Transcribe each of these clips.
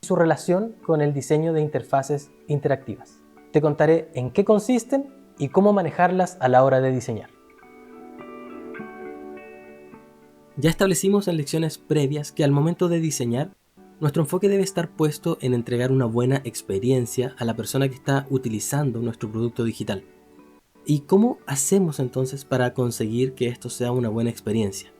su relación con el diseño de interfaces interactivas. Te contaré en qué consisten y cómo manejarlas a la hora de diseñar. Ya establecimos en lecciones previas que al momento de diseñar, nuestro enfoque debe estar puesto en entregar una buena experiencia a la persona que está utilizando nuestro producto digital. ¿Y cómo hacemos entonces para conseguir que esto sea una buena experiencia?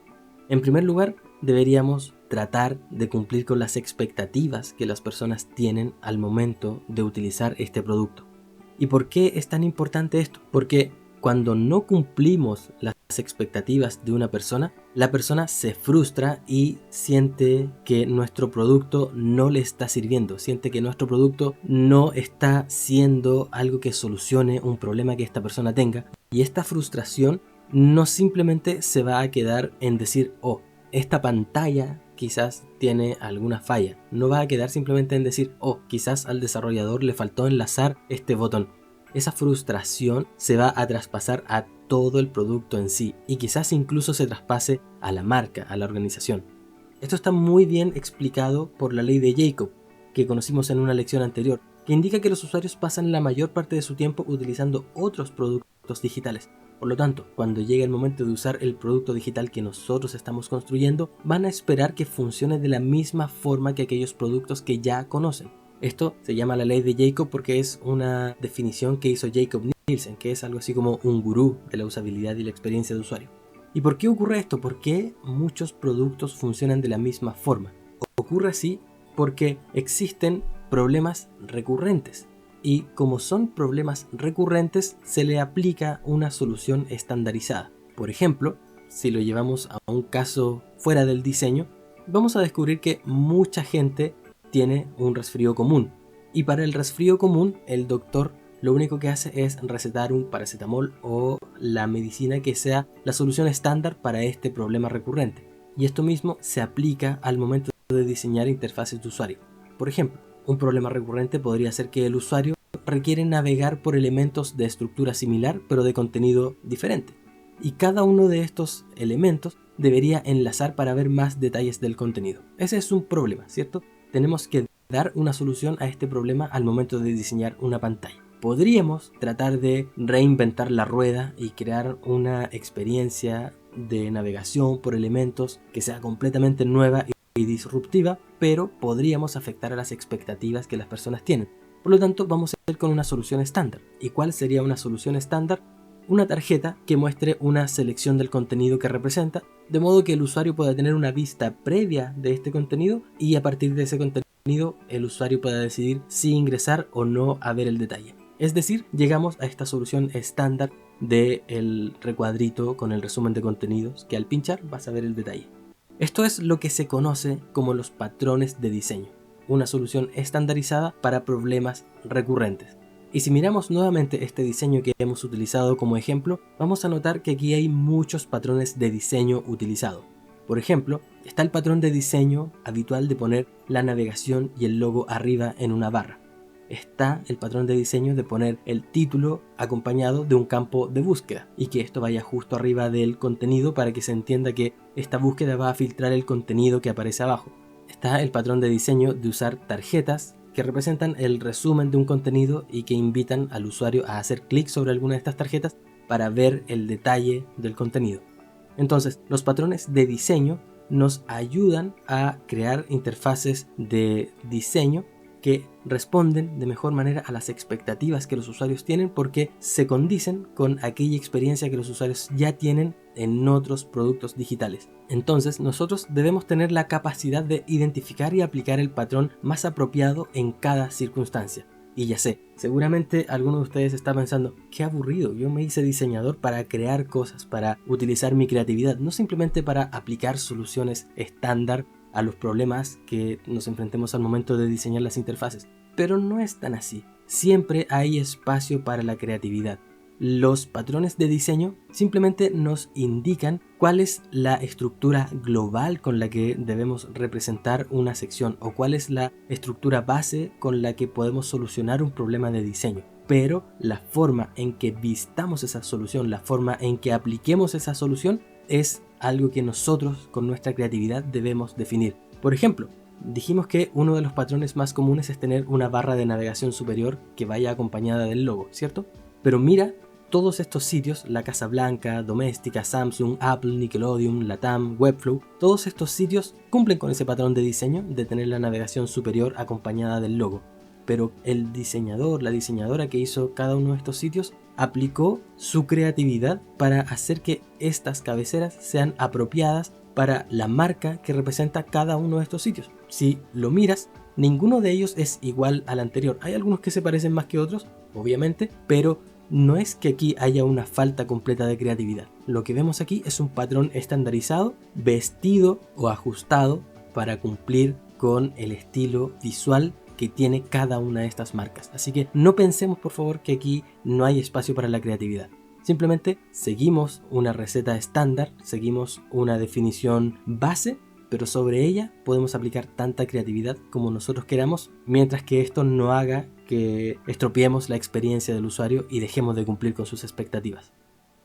En primer lugar, deberíamos tratar de cumplir con las expectativas que las personas tienen al momento de utilizar este producto. ¿Y por qué es tan importante esto? Porque cuando no cumplimos las expectativas de una persona, la persona se frustra y siente que nuestro producto no le está sirviendo, siente que nuestro producto no está siendo algo que solucione un problema que esta persona tenga. Y esta frustración no simplemente se va a quedar en decir, oh, esta pantalla quizás tiene alguna falla. No va a quedar simplemente en decir, oh, quizás al desarrollador le faltó enlazar este botón. Esa frustración se va a traspasar a todo el producto en sí y quizás incluso se traspase a la marca, a la organización. Esto está muy bien explicado por la ley de Jacob, que conocimos en una lección anterior, que indica que los usuarios pasan la mayor parte de su tiempo utilizando otros productos digitales. Por lo tanto, cuando llegue el momento de usar el producto digital que nosotros estamos construyendo, van a esperar que funcione de la misma forma que aquellos productos que ya conocen. Esto se llama la ley de Jacob porque es una definición que hizo Jacob Nielsen, que es algo así como un gurú de la usabilidad y la experiencia de usuario. ¿Y por qué ocurre esto? ¿Por qué muchos productos funcionan de la misma forma? Ocurre así porque existen problemas recurrentes. Y como son problemas recurrentes, se le aplica una solución estandarizada. Por ejemplo, si lo llevamos a un caso fuera del diseño, vamos a descubrir que mucha gente tiene un resfrío común. Y para el resfrío común, el doctor lo único que hace es recetar un paracetamol o la medicina que sea la solución estándar para este problema recurrente. Y esto mismo se aplica al momento de diseñar interfaces de usuario. Por ejemplo, un problema recurrente podría ser que el usuario requiere navegar por elementos de estructura similar pero de contenido diferente. Y cada uno de estos elementos debería enlazar para ver más detalles del contenido. Ese es un problema, ¿cierto? Tenemos que dar una solución a este problema al momento de diseñar una pantalla. Podríamos tratar de reinventar la rueda y crear una experiencia de navegación por elementos que sea completamente nueva y disruptiva, pero podríamos afectar a las expectativas que las personas tienen. Por lo tanto, vamos a ir con una solución estándar. ¿Y cuál sería una solución estándar? Una tarjeta que muestre una selección del contenido que representa, de modo que el usuario pueda tener una vista previa de este contenido y a partir de ese contenido el usuario pueda decidir si ingresar o no a ver el detalle. Es decir, llegamos a esta solución estándar del recuadrito con el resumen de contenidos que al pinchar vas a ver el detalle. Esto es lo que se conoce como los patrones de diseño, una solución estandarizada para problemas recurrentes. Y si miramos nuevamente este diseño que hemos utilizado como ejemplo, vamos a notar que aquí hay muchos patrones de diseño utilizados. Por ejemplo, está el patrón de diseño habitual de poner la navegación y el logo arriba en una barra. Está el patrón de diseño de poner el título acompañado de un campo de búsqueda y que esto vaya justo arriba del contenido para que se entienda que esta búsqueda va a filtrar el contenido que aparece abajo. Está el patrón de diseño de usar tarjetas que representan el resumen de un contenido y que invitan al usuario a hacer clic sobre alguna de estas tarjetas para ver el detalle del contenido. Entonces, los patrones de diseño nos ayudan a crear interfaces de diseño que responden de mejor manera a las expectativas que los usuarios tienen porque se condicen con aquella experiencia que los usuarios ya tienen en otros productos digitales. Entonces nosotros debemos tener la capacidad de identificar y aplicar el patrón más apropiado en cada circunstancia. Y ya sé, seguramente alguno de ustedes está pensando, qué aburrido, yo me hice diseñador para crear cosas, para utilizar mi creatividad, no simplemente para aplicar soluciones estándar a los problemas que nos enfrentemos al momento de diseñar las interfaces. Pero no es tan así. Siempre hay espacio para la creatividad. Los patrones de diseño simplemente nos indican cuál es la estructura global con la que debemos representar una sección o cuál es la estructura base con la que podemos solucionar un problema de diseño. Pero la forma en que vistamos esa solución, la forma en que apliquemos esa solución es algo que nosotros con nuestra creatividad debemos definir. Por ejemplo, Dijimos que uno de los patrones más comunes es tener una barra de navegación superior que vaya acompañada del logo, ¿cierto? Pero mira todos estos sitios, la Casa Blanca, Doméstica, Samsung, Apple, Nickelodeon, Latam, Webflow, todos estos sitios cumplen con ese patrón de diseño de tener la navegación superior acompañada del logo. Pero el diseñador, la diseñadora que hizo cada uno de estos sitios aplicó su creatividad para hacer que estas cabeceras sean apropiadas para la marca que representa cada uno de estos sitios. Si lo miras, ninguno de ellos es igual al anterior. Hay algunos que se parecen más que otros, obviamente, pero no es que aquí haya una falta completa de creatividad. Lo que vemos aquí es un patrón estandarizado, vestido o ajustado para cumplir con el estilo visual que tiene cada una de estas marcas. Así que no pensemos, por favor, que aquí no hay espacio para la creatividad. Simplemente seguimos una receta estándar, seguimos una definición base, pero sobre ella podemos aplicar tanta creatividad como nosotros queramos, mientras que esto no haga que estropeemos la experiencia del usuario y dejemos de cumplir con sus expectativas.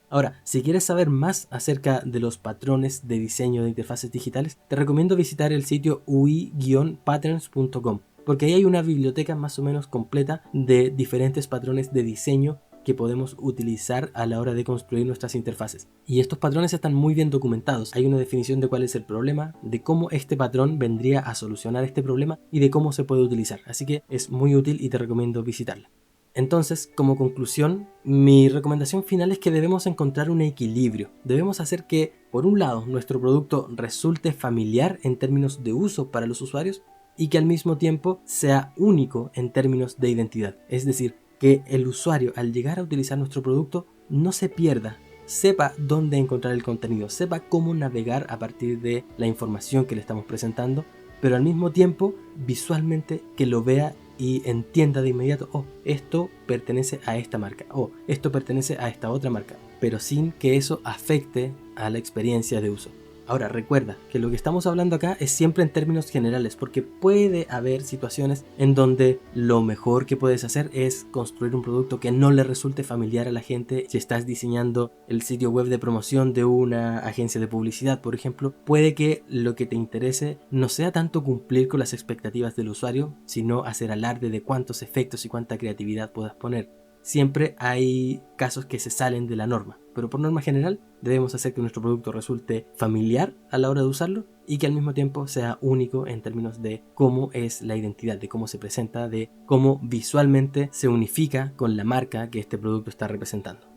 Ahora, si quieres saber más acerca de los patrones de diseño de interfaces digitales, te recomiendo visitar el sitio ui-patterns.com, porque ahí hay una biblioteca más o menos completa de diferentes patrones de diseño que podemos utilizar a la hora de construir nuestras interfaces. Y estos patrones están muy bien documentados. Hay una definición de cuál es el problema, de cómo este patrón vendría a solucionar este problema y de cómo se puede utilizar. Así que es muy útil y te recomiendo visitarla. Entonces, como conclusión, mi recomendación final es que debemos encontrar un equilibrio. Debemos hacer que, por un lado, nuestro producto resulte familiar en términos de uso para los usuarios y que al mismo tiempo sea único en términos de identidad. Es decir, que el usuario al llegar a utilizar nuestro producto no se pierda, sepa dónde encontrar el contenido, sepa cómo navegar a partir de la información que le estamos presentando, pero al mismo tiempo visualmente que lo vea y entienda de inmediato, oh, esto pertenece a esta marca, oh, esto pertenece a esta otra marca, pero sin que eso afecte a la experiencia de uso. Ahora recuerda que lo que estamos hablando acá es siempre en términos generales, porque puede haber situaciones en donde lo mejor que puedes hacer es construir un producto que no le resulte familiar a la gente. Si estás diseñando el sitio web de promoción de una agencia de publicidad, por ejemplo, puede que lo que te interese no sea tanto cumplir con las expectativas del usuario, sino hacer alarde de cuántos efectos y cuánta creatividad puedas poner. Siempre hay casos que se salen de la norma, pero por norma general debemos hacer que nuestro producto resulte familiar a la hora de usarlo y que al mismo tiempo sea único en términos de cómo es la identidad, de cómo se presenta, de cómo visualmente se unifica con la marca que este producto está representando.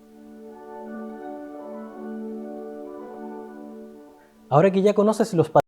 Ahora que ya conoces los